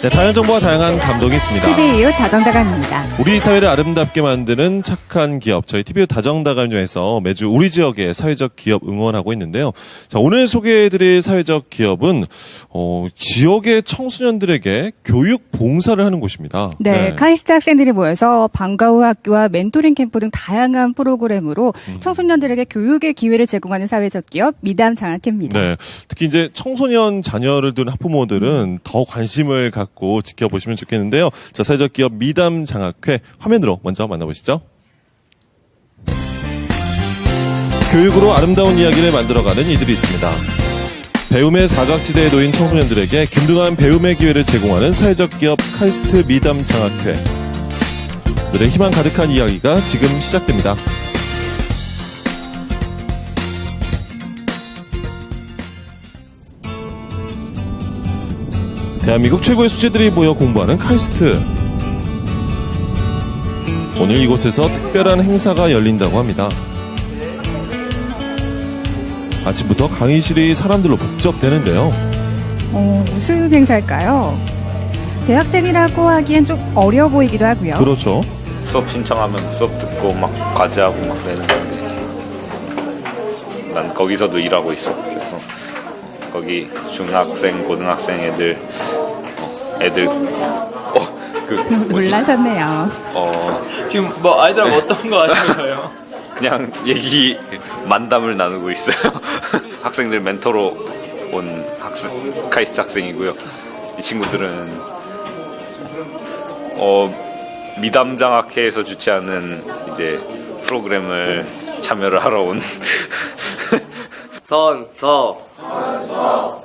네, 다양한 정보와 다양한 감동이 있습니다. TV이웃 다정다감입니다. 우리 사회를 아름답게 만드는 착한 기업, 저희 TV이웃 다정다감에서 매주 우리 지역의 사회적 기업 응원하고 있는데요. 자, 오늘 소개해드릴 사회적 기업은 지역의 청소년들에게 교육 봉사를 하는 곳입니다. 네, 카이스트 학생들이 모여서 방과 후 학교와 멘토링 캠프 등 다양한 프로그램으로 청소년들에게 교육의 기회를 제공하는 사회적 기업 미담 장학회입니다. 네, 특히 이제 청소년 자녀를 둔 학부모들은 더 관심을 갖고 지켜보시면 좋겠는데요. 자, 사회적 기업 미담 장학회 화면으로 먼저 만나보시죠. 교육으로 아름다운 이야기를 만들어가는 이들이 있습니다. 배움의 사각지대에 놓인 청소년들에게 균등한 배움의 기회를 제공하는 사회적 기업 카이스트 미담 장학회. 오늘의 희망 가득한 이야기가 지금 시작됩니다. 대한민국 최고의 수재들이 모여 공부하는 카이스트. 오늘 이곳에서 특별한 행사가 열린다고 합니다. 아침부터 강의실이 사람들로 북적대는데요. 무슨 행사일까요? 대학생이라고 하기엔 좀 어려 보이기도 하고요. 그렇죠. 수업 신청하면 수업 듣고 막 과제하고 막 내는 건데 난 거기서도 일하고 있어. 그래서 거기 중학생, 고등학생 애들 놀라셨네요. 지금 뭐 아이들하고 어떤 거 하시는 거예요? 그냥 얘기 만담을 나누고 있어요. 학생들 멘토로 온 카이스트 학생이고요. 이 친구들은 미담장학회에서 주최하는 이제 프로그램을 참여를 하러 온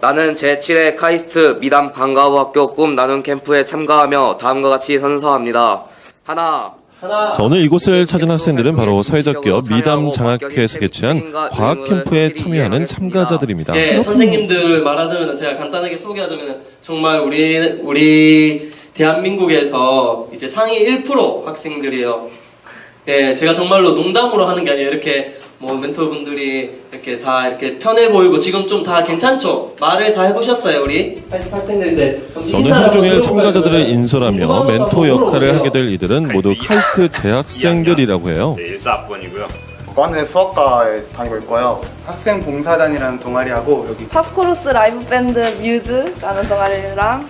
나는 제7회 카이스트 미담 방과 후 학교 꿈 나눔 캠프에 참가하며 다음과 같이 선서합니다. 하나. 자, 오늘 이곳을 찾은 학생들은 바로 사회적 기업 미담 장학회에서 개최한 과학 캠프에 참여하는 참가자들입니다. 예, 선생님들 말하자면 제가 간단하게 소개하자면 정말 우리 대한민국에서 이제 상위 1% 학생들이에요. 예, 제가 정말로 농담으로 하는 게 아니에요. 이렇게 뭐 멘토분들이 이렇게 다 이렇게 편해 보이고 지금 좀 다 괜찮죠? 말을 다 해보셨어요, 우리 학생들인데. 오늘 하루 종일 참가자들을 인솔하며 멘토 역할을 하게 될 이들은 모두 카이스트 재학생들이라고 해요. 네, 1사학번이고요. 과학는 수학과에 다니고 있고요. 학생 봉사단이라는 동아리하고 여기 팝코러스 라이브 밴드 뮤즈라는 동아리랑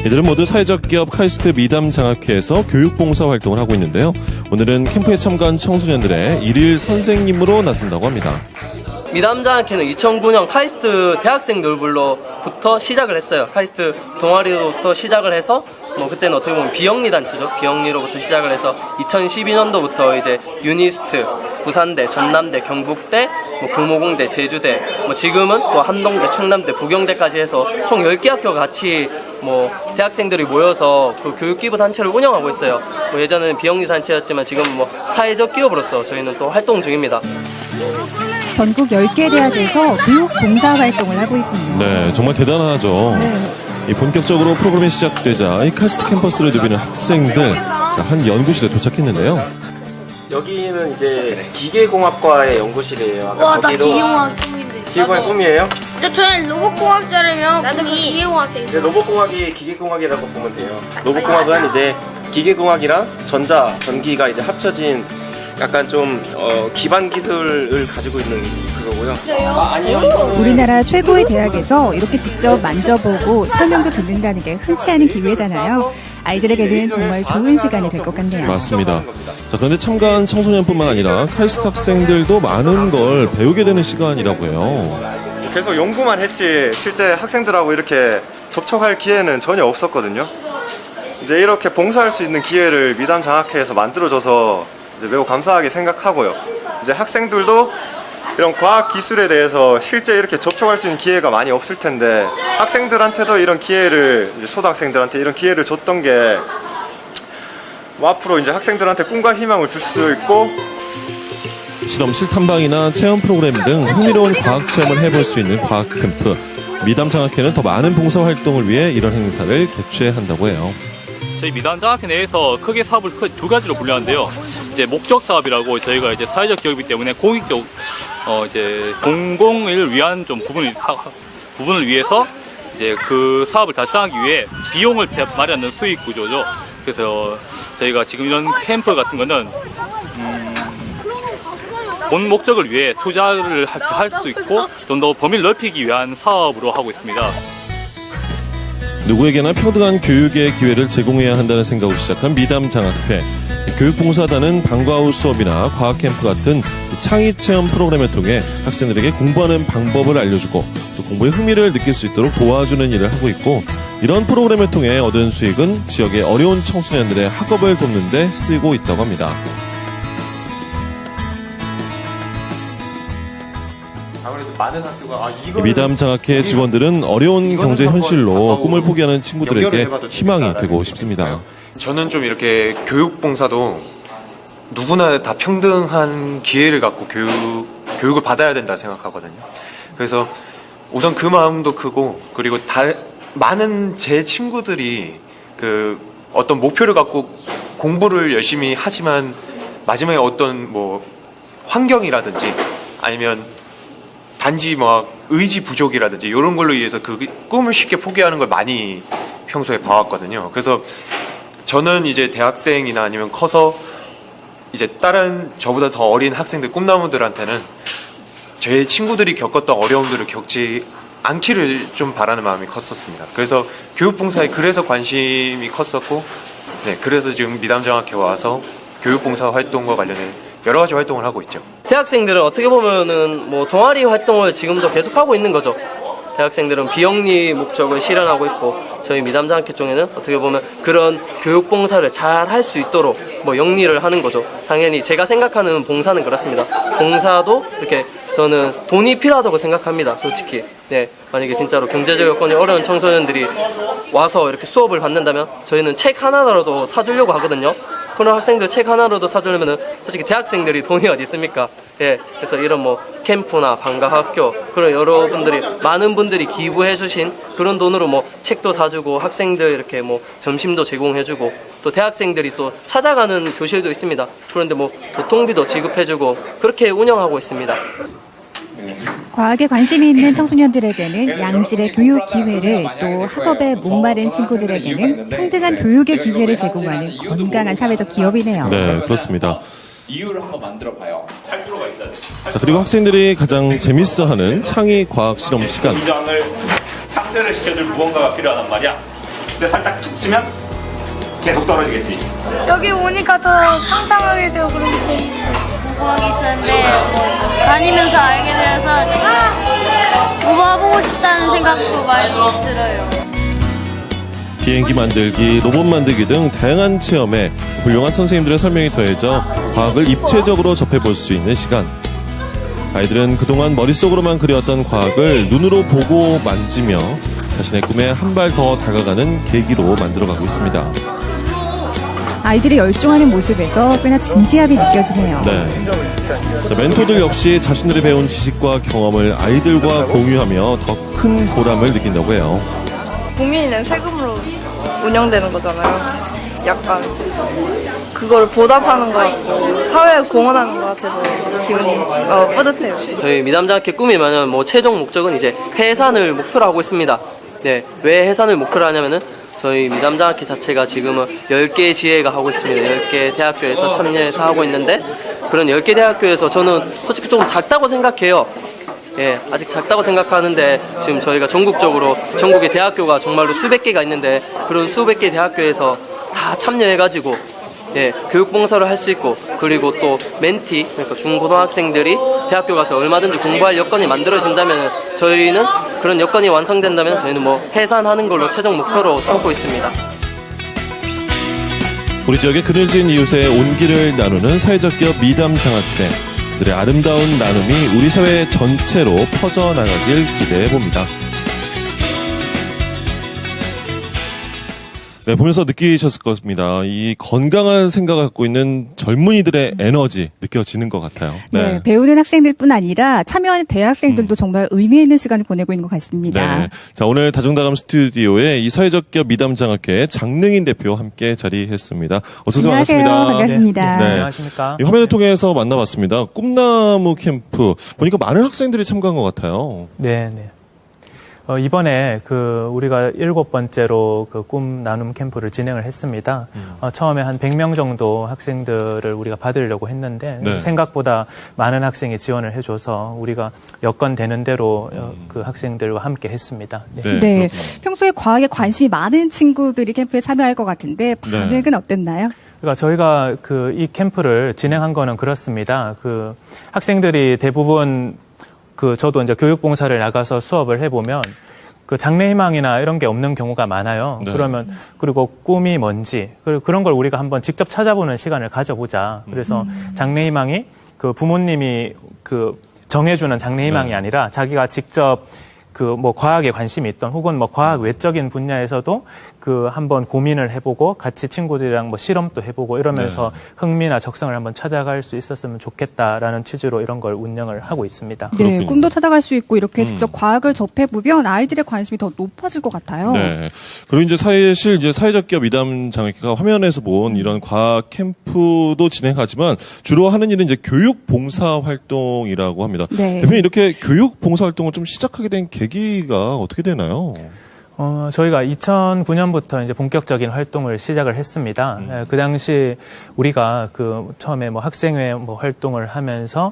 이들은 모두 사회적 기업 카이스트 미담 장학회에서 교육봉사 활동을 하고 있는데요. 오늘은 캠프에 참가한 청소년들의 일일 선생님으로 나선다고 합니다. 미담장학회는 2009년 카이스트 대학생들부터 시작을 했어요. 카이스트 동아리로부터 시작을 해서 그때는 어떻게 보면 비영리 단체죠. 비영리로부터 시작을 해서 2012년도부터 이제 유니스트, 부산대, 전남대, 경북대, 구모공대, 제주대, 지금은 또 한동대, 충남대, 부경대까지 해서 총 10개 학교가 같이 대학생들이 모여서 그 교육기부 단체를 운영하고 있어요. 예전에는 비영리 단체였지만 지금 사회적 기업으로서 저희는 또 활동 중입니다. 전국 10개 대학에서 교육 봉사 활동을 하고 있군요. 네, 정말 대단하죠. 네. 이 본격적으로 프로그램이 시작되자 이 카이스트 캠퍼스를 누비는 학생들, 자, 한 연구실에 도착했는데요. 여기는 이제 기계공학과의 연구실이에요. 와, 나 기계공학 꿈인데. 기계공학 꿈이에요? 저는 로봇공학자라면 나도 기계공학 되겠어. 이제 로봇공학이 기계공학이라고 보면 돼요. 로봇공학은 이제 기계공학이랑 전기가 이제 합쳐진 약간 좀 기반 기술을 가지고 있는 그거고요. 우리나라 최고의 대학에서 이렇게 직접 만져보고 설명도 듣는다는 게 흔치 않은 기회잖아요. 아이들에게는 정말 좋은 시간이 될 것 같네요. 맞습니다. 자, 그런데 참가한 청소년뿐만 아니라 카이스트 학생들도 많은 걸 배우게 되는 시간이라고 해요. 계속 연구만 했지 실제 학생들하고 이렇게 접촉할 기회는 전혀 없었거든요. 이제 이렇게 봉사할 수 있는 기회를 미담 장학회에서 만들어줘서 이제 매우 감사하게 생각하고요. 이제 학생들도 이런 과학 기술에 대해서 실제 이렇게 접촉할 수 있는 기회가 많이 없을 텐데 학생들한테도 이런 기회를 이제 초등학생들한테 이런 기회를 줬던 게 앞으로 이제 학생들한테 꿈과 희망을 줄 수 있고 실험실 탐방이나 체험 프로그램 등 흥미로운 과학 체험을 해볼 수 있는 과학 캠프. 미담장학회는 더 많은 봉사활동을 위해 이런 행사를 개최한다고 해요. 저희 미담장학회 내에서 크게 사업을 두 가지로 분류하는데요. 이제 목적 사업이라고 저희가 이제 사회적 기업이기 때문에 공익적 이제 공공을 위한 좀 부분을 위해서 이제 그 사업을 달성하기 위해 비용을 마련하는 수익 구조죠. 그래서 저희가 지금 이런 캠프 같은 거는 본 목적을 위해 투자를 할 수 있고 좀 더 범위를 넓히기 위한 사업으로 하고 있습니다. 누구에게나 평등한 교육의 기회를 제공해야 한다는 생각으로 시작한 미담장학회. 교육봉사단은 방과후 수업이나 과학캠프 같은 창의체험 프로그램을 통해 학생들에게 공부하는 방법을 알려주고 또 공부에 흥미를 느낄 수 있도록 도와주는 일을 하고 있고, 이런 프로그램을 통해 얻은 수익은 지역의 어려운 청소년들의 학업을 돕는 데 쓰이고 있다고 합니다. 많은 학교가 미담장학회 직원들은 어려운 경제 현실로 꿈을 포기하는 친구들에게 희망이 되고 싶습니다. 저는 좀 이렇게 교육봉사도 누구나 다 평등한 기회를 갖고 교육을 받아야 된다 생각하거든요. 그래서 우선 그 마음도 크고, 그리고 많은 제 친구들이 그 어떤 목표를 갖고 공부를 열심히 하지만 마지막에 어떤 뭐 환경이라든지 아니면 단지 뭐 의지 부족이라든지 이런 걸로 인해서 그 꿈을 쉽게 포기하는 걸 많이 평소에 봐왔거든요. 그래서 저는 이제 대학생이나 아니면 커서 이제 다른 저보다 더 어린 학생들, 꿈나무들한테는 제 친구들이 겪었던 어려움들을 겪지 않기를 좀 바라는 마음이 컸었습니다. 그래서 교육봉사에 그래서 관심이 컸었고, 네, 그래서 지금 미담장학회 와서 교육봉사 활동과 관련해 여러 가지 활동을 하고 있죠. 대학생들은 어떻게 보면은 뭐 동아리 활동을 지금도 계속하고 있는 거죠. 대학생들은 비영리 목적을 실현하고 있고, 저희 미담장학회 쪽에는 어떻게 보면 그런 교육봉사를 잘 할 수 있도록 뭐 영리를 하는 거죠. 당연히 제가 생각하는 봉사는 그렇습니다. 봉사도 이렇게 저는 돈이 필요하다고 생각합니다. 솔직히. 네, 만약에 진짜로 경제적 여건이 어려운 청소년들이 와서 이렇게 수업을 받는다면 저희는 책 하나라도 사주려고 하거든요. 그런 학생들 책 하나라도 사주려면은 솔직히 대학생들이 돈이 어디 있습니까? 예, 그래서 이런 뭐 캠프나 방과학교 그런 여러분들이 많은 분들이 기부해주신 그런 돈으로 뭐 책도 사주고 학생들 이렇게 뭐 점심도 제공해주고 또 대학생들이 또 찾아가는 교실도 있습니다. 그런데 뭐 교통비도 지급해주고 그렇게 운영하고 있습니다. 과학에 관심이 있는 청소년들에게는 양질의 교육 기회를, 또 학업에 목마른 친구들에게는 평등한 교육의 기회를 제공하는 건강한 사회적 기업이네요. 네, 그렇습니다. 이유를 한번 만들어봐요. 할 필요가 있어야 돼. 자, 그리고 학생들이 가장 재밌어하는 창의 과학 실험 시간. 이장을 상쇄를 시켜줄 무언가가 필요하단 말이야. 근데 살짝 툭 치면 계속 떨어지겠지. 여기 오니까 더 상상하게 되고 그런 게 재밌어요. 궁금한 게 있었는데 다니면서 알게 되어서 뽑아보고 싶다는 생각도 많이 들어요. 비행기 만들기, 로봇 만들기 등 다양한 체험에 훌륭한 선생님들의 설명이 더해져 과학을 입체적으로 접해볼 수 있는 시간. 아이들은 그동안 머릿속으로만 그려왔던 과학을 눈으로 보고 만지며 자신의 꿈에 한 발 더 다가가는 계기로 만들어가고 있습니다. 아이들이 열중하는 모습에서 꽤나 진지함이 느껴지네요. 네. 자, 멘토들 역시 자신들이 배운 지식과 경험을 아이들과 공유하며 더 큰 보람을 느낀다고 해요. 국민이 낸 세금으로 운영되는 거잖아요. 약간 그거를 보답하는 것 같고 사회에 공헌하는 것 같아서 기분이 뿌듯해요. 저희 미담장학회 꿈이 뭐냐면 뭐 최종 목적은 이제 해산을 목표로 하고 있습니다. 네, 왜 해산을 목표로 하냐면은 저희 미담장학회 자체가 지금은 10개 지회가 하고 있습니다. 10개 대학교에서 참여해서 하고 있는데 그런 10개 대학교에서 저는 솔직히 조금 작다고 생각해요. 예, 아직 작다고 생각하는데 지금 저희가 전국적으로 전국의 대학교가 정말로 수백 개가 있는데 그런 수백 개 대학교에서 다 참여해가지고 예, 교육봉사를 할 수 있고 그리고 또 멘티 그러니까 중고등학생들이 대학교 가서 얼마든지 공부할 여건이 만들어진다면 저희는 그런 여건이 완성된다면 저희는 뭐 해산하는 걸로 최종 목표로 삼고 있습니다. 우리 지역의 그늘진 이웃의 온기를 나누는 사회적 기업 미담장학회. 그들의 아름다운 나눔이 우리 사회 전체로 퍼져나가길 기대해봅니다. 네, 보면서 느끼셨을 겁니다. 이 건강한 생각을 갖고 있는 젊은이들의 에너지 느껴지는 것 같아요. 네, 배우는 학생들뿐 아니라 참여하는 대학생들도 정말 의미 있는 시간을 보내고 있는 것 같습니다. 네. 자, 오늘 다중다감 스튜디오에 이 사회적 기업 미담장학회 장능인 대표와 함께 자리했습니다. 어서 오세요. 안녕하세요. 반갑습니다. 네. 안녕하십니까. 이 화면을 통해서 만나봤습니다. 꿈나무 캠프 보니까 많은 학생들이 참가한 것 같아요. 네, 네. 이번에 우리가 7번째로 꿈 나눔 캠프를 진행을 했습니다. 처음에 한 100명 정도 학생들을 우리가 받으려고 했는데 네. 생각보다 많은 학생이 지원을 해줘서 우리가 여건 되는 대로 그 학생들과 함께 했습니다. 네. 네. 평소에 과학에 관심이 많은 친구들이 캠프에 참여할 것 같은데 반응은 어땠나요? 그러니까 저희가 이 캠프를 진행한 거는 그렇습니다. 학생들이 대부분 저도 이제 교육봉사를 나가서 수업을 해보면 장래희망이나 이런 게 없는 경우가 많아요. 네. 그리고 꿈이 뭔지, 그런 걸 우리가 한번 직접 찾아보는 시간을 가져보자. 그래서 장래희망이 부모님이 정해주는 장래희망이 아니라 자기가 직접 과학에 관심이 있던 혹은 과학 외적인 분야에서도 한번 고민을 해보고 같이 친구들이랑 실험도 해보고 이러면서 흥미나 적성을 한번 찾아갈 수 있었으면 좋겠다라는 취지로 이런 걸 운영을 하고 있습니다. 네, 꿈도 찾아갈 수 있고 이렇게 직접 과학을 접해보면 아이들의 관심이 더 높아질 것 같아요. 네. 그리고 이제 사회적 기업 미담 장학회가 화면에서 본 이런 과학 캠프도 진행하지만 주로 하는 일은 이제 교육 봉사 활동이라고 합니다. 네. 대표님 이렇게 교육 봉사 활동을 좀 시작하게 된 계기가 어떻게 되나요? 저희가 2009년부터 이제 본격적인 활동을 시작을 했습니다. 그 당시 우리가 처음에 학생회 활동을 하면서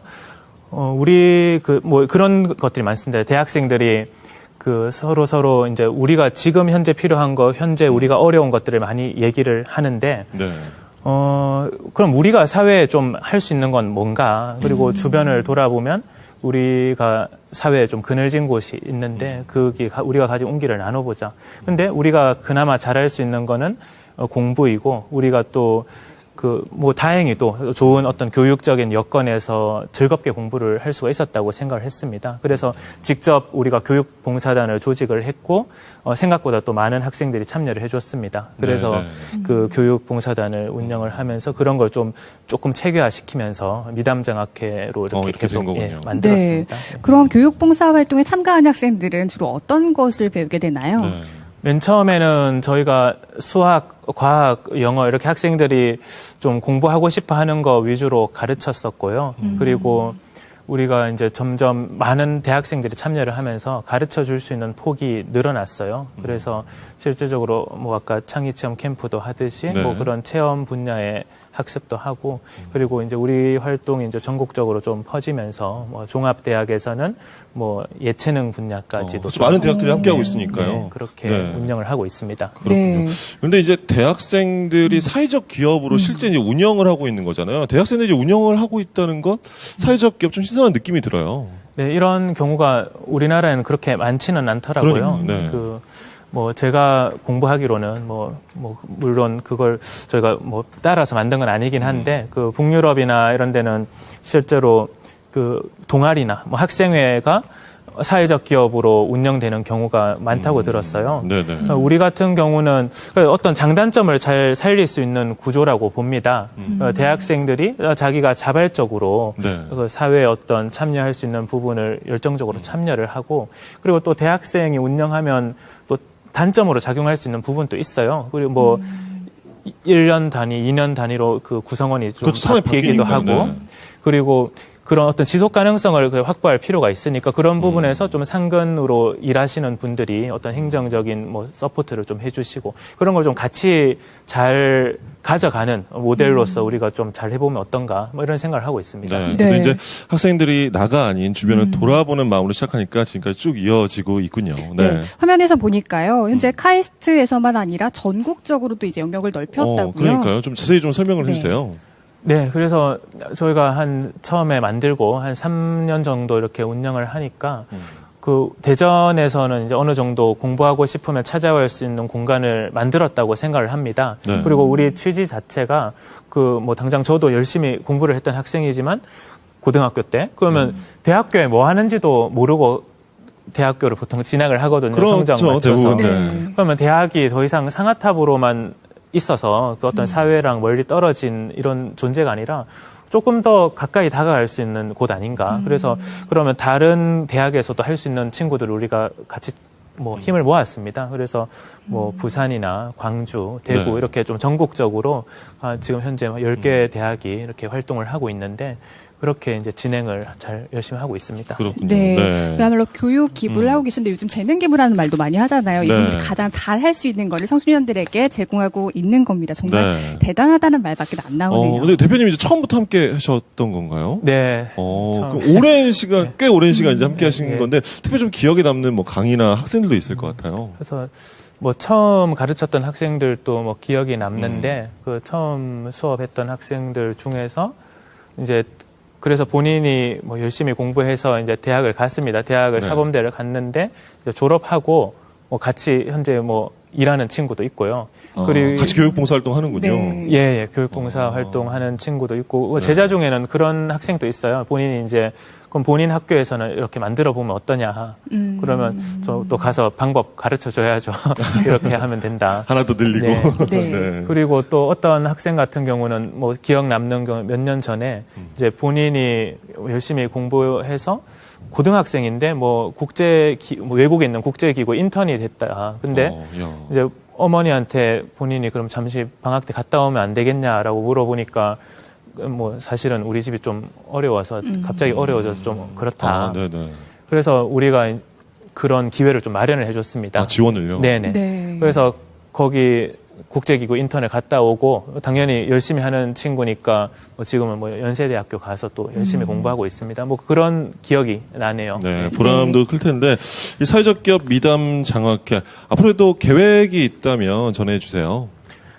우리 그런 것들이 많습니다. 대학생들이 서로 이제 우리가 지금 현재 필요한 거, 현재 우리가 어려운 것들을 많이 얘기를 하는데 네. 그럼 우리가 사회에 좀 할 수 있는 건 뭔가, 그리고 주변을 돌아보면 우리가 사회에 좀 그늘진 곳이 있는데 우리가 가진 온기를 나눠보자. 근데 우리가 그나마 잘할 수 있는 거는 공부이고, 우리가 또 다행히 또 좋은 어떤 교육적인 여건에서 즐겁게 공부를 할 수가 있었다고 생각을 했습니다. 그래서 직접 우리가 교육봉사단을 조직을 했고, 생각보다 또 많은 학생들이 참여를 해줬습니다. 그래서 교육봉사단을 운영을 하면서 그런 걸 조금 체계화시키면서 미담장학회로 이렇게 계속 만들었습니다. 네. 그럼 교육봉사 활동에 참가한 학생들은 주로 어떤 것을 배우게 되나요? 네. 맨 처음에는 저희가 수학, 과학, 영어 이렇게 학생들이 좀 공부하고 싶어 하는 거 위주로 가르쳤었고요. 그리고 우리가 이제 점점 많은 대학생들이 참여를 하면서 가르쳐 줄 수 있는 폭이 늘어났어요. 그래서 실질적으로 아까 창의체험 캠프도 하듯이 그런 체험 분야의 학습도 하고, 그리고 이제 우리 활동이 이제 전국적으로 좀 퍼지면서 종합대학에서는 예체능 분야까지도 많은 대학들이 함께하고 있으니까요. 네, 그렇게 운영을 하고 있습니다. 그렇군요. 그런데 이제 대학생들이 사회적 기업으로 실제 이제 운영을 하고 있는 거잖아요. 대학생들이 운영을 하고 있다는 것, 사회적 기업 좀 신선한 느낌이 들어요. 네, 이런 경우가 우리나라에는 그렇게 많지는 않더라고요. 네. 제가 공부하기로는 물론 그걸 저희가 따라서 만든 건 아니긴 한데 북유럽이나 이런 데는 실제로 동아리나 학생회가 사회적 기업으로 운영되는 경우가 많다고 들었어요. 네네. 우리 같은 경우는 어떤 장단점을 잘 살릴 수 있는 구조라고 봅니다. 대학생들이 자기가 자발적으로 사회에 어떤 참여할 수 있는 부분을 열정적으로 참여를 하고, 그리고 또 대학생이 운영하면 또 단점으로 작용할 수 있는 부분도 있어요. 그리고 1년 단위, 2년 단위로 구성원이 좀 바뀌기도 하고, 그리고 그런 어떤 지속 가능성을 확보할 필요가 있으니까 그런 부분에서 좀 상근으로 일하시는 분들이 어떤 행정적인 서포트를 좀 해주시고, 그런 걸 좀 같이 잘 가져가는 모델로서 우리가 좀 잘 해보면 어떤가 이런 생각을 하고 있습니다. 네. 근데 이제 학생들이 나가 아닌 주변을 돌아보는 마음으로 시작하니까 지금까지 쭉 이어지고 있군요. 네. 화면에서 보니까요, 현재 카이스트에서만 아니라 전국적으로도 이제 영역을 넓혔다고요. 그러니까요. 좀 자세히 좀 설명을 해주세요. 네, 그래서 저희가 처음에 만들고 한 3년 정도 이렇게 운영을 하니까 대전에서는 이제 어느 정도 공부하고 싶으면 찾아올 수 있는 공간을 만들었다고 생각을 합니다. 네. 그리고 우리 취지 자체가 당장 저도 열심히 공부를 했던 학생이지만 고등학교 때 그러면 대학교에 뭐 하는지도 모르고 대학교를 보통 진학을 하거든요. 그렇죠, 성적 맞춰서. 대부분. 네. 그러면 대학이 더 이상 상하탑으로만 있어서 그 어떤 사회랑 멀리 떨어진 이런 존재가 아니라 조금 더 가까이 다가갈 수 있는 곳 아닌가. 그래서 그러면 다른 대학에서도 할 수 있는 친구들을 우리가 같이 뭐 힘을 모았습니다. 그래서 뭐 부산이나 광주, 대구 네. 이렇게 좀 전국적으로 지금 현재 10개 대학이 이렇게 활동을 하고 있는데 그렇게 이제 진행을 잘 열심히 하고 있습니다. 그렇군요. 네. 그야말로 교육 기부를 하고 계신데 요즘 재능 기부라는 말도 많이 하잖아요. 이분들이 네. 가장 잘 할 수 있는 거를 청소년들에게 제공하고 있는 겁니다. 정말 네. 대단하다는 말밖에 안 나오네요. 근데 대표님 이제 처음부터 함께 하셨던 건가요? 네. 그럼 오랜 시간, 꽤 오랜 시간 이제 함께 하신 네. 건데, 특별히 좀 기억에 남는 뭐 강의나 학생들도 있을 것 같아요. 그래서 뭐 처음 가르쳤던 학생들도 뭐 기억이 남는데 그 처음 수업했던 학생들 중에서 이제 그래서 본인이 뭐 열심히 공부해서 이제 대학을 갔습니다. 대학을 네. 사범대를 갔는데 이제 졸업하고 뭐 같이 현재 뭐 일하는 친구도 있고요. 그리고 같이 교육봉사활동 하는군요. 네. 예, 교육봉사 활동하는 친구도 있고 제자 중에는 그런 학생도 있어요. 본인이 이제 그럼 본인 학교에서는 이렇게 만들어 보면 어떠냐. 그러면 저 또 가서 방법 가르쳐 줘야죠. 이렇게 하면 된다. 하나 더 늘리고. 네. 네. 그리고 또 어떤 학생 같은 경우는 뭐 기억 남는 경우 몇 년 전에 이제 본인이 열심히 공부해서 고등학생인데 뭐 뭐 외국에 있는 국제기구 인턴이 됐다. 근데 이제 어머니한테 본인이 그럼 잠시 방학 때 갔다 오면 안 되겠냐라고 물어보니까 뭐 사실은 우리 집이 좀 어려워서 갑자기 어려워져서 좀 그렇다. 네네. 그래서 우리가 그런 기회를 좀 마련을 해줬습니다. 지원을요? 네네. 네. 그래서 거기 국제기구 인턴을 갔다 오고 당연히 열심히 하는 친구니까 뭐 지금은 뭐 연세대학교 가서 또 열심히 공부하고 있습니다. 뭐 그런 기억이 나네요. 네, 보람도 클 텐데 이 사회적 기업 미담 장학회 앞으로도 계획이 있다면 전해주세요.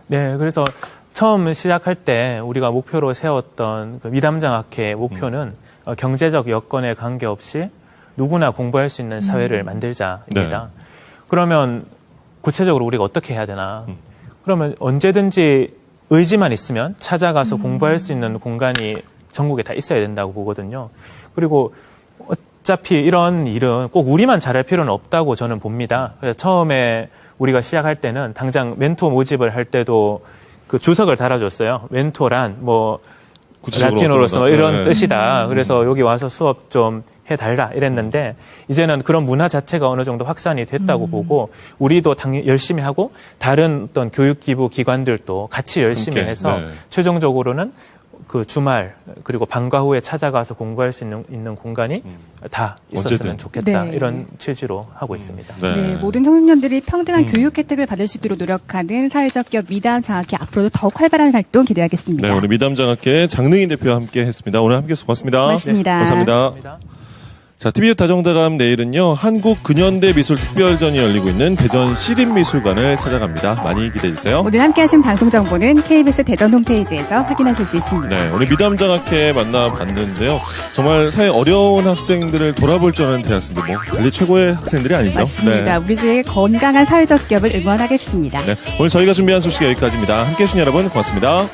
네, 그래서 처음 시작할 때 우리가 목표로 세웠던 그 미담 장학회 목표는 경제적 여건에 관계없이 누구나 공부할 수 있는 사회를 만들자입니다. 네. 그러면 구체적으로 우리가 어떻게 해야 되나? 그러면 언제든지 의지만 있으면 찾아가서 공부할 수 있는 공간이 전국에 다 있어야 된다고 보거든요. 그리고 어차피 이런 일은 꼭 우리만 잘할 필요는 없다고 저는 봅니다. 그래서 처음에 우리가 시작할 때는 당장 멘토 모집을 할 때도 그 주석을 달아줬어요. 멘토란 뭐 라틴어로서 뭐 이런 뜻이다. 그래서 여기 와서 수업 좀 해달라 이랬는데 이제는 그런 문화 자체가 어느 정도 확산이 됐다고 보고 우리도 열심히 하고 다른 어떤 교육기부 기관들도 같이 열심히 함께, 해서 네. 최종적으로는 그 주말 그리고 방과 후에 찾아가서 공부할 수 있는 공간이 다 있었으면 언제든. 좋겠다. 네. 이런 취지로 하고 있습니다. 네, 모든 청소년들이 평등한 교육 혜택을 받을 수 있도록 노력하는 사회적 기업 미담 장학회 앞으로도 더욱 활발한 활동 기대하겠습니다. 네, 오늘 미담 장학회 장능인 대표와 함께 했습니다. 오늘 함께 수고하셨습니다. 고맙습니다. 네, 감사합니다. 자, TVU 다정다감 내일은요, 한국 근현대 미술 특별전이 열리고 있는 대전 시립미술관을 찾아갑니다. 많이 기대해주세요. 오늘 함께하신 방송 정보는 KBS 대전 홈페이지에서 확인하실 수 있습니다. 네, 오늘 미담장학회 만나봤는데요. 정말 사회 어려운 학생들을 돌아볼 줄 아는 대학생들, 뭐 달리 최고의 학생들이 아니죠. 맞습니다. 네. 우리 주의 건강한 사회적 기업을 응원하겠습니다. 네, 오늘 저희가 준비한 소식 여기까지입니다. 함께해 주신 여러분 고맙습니다.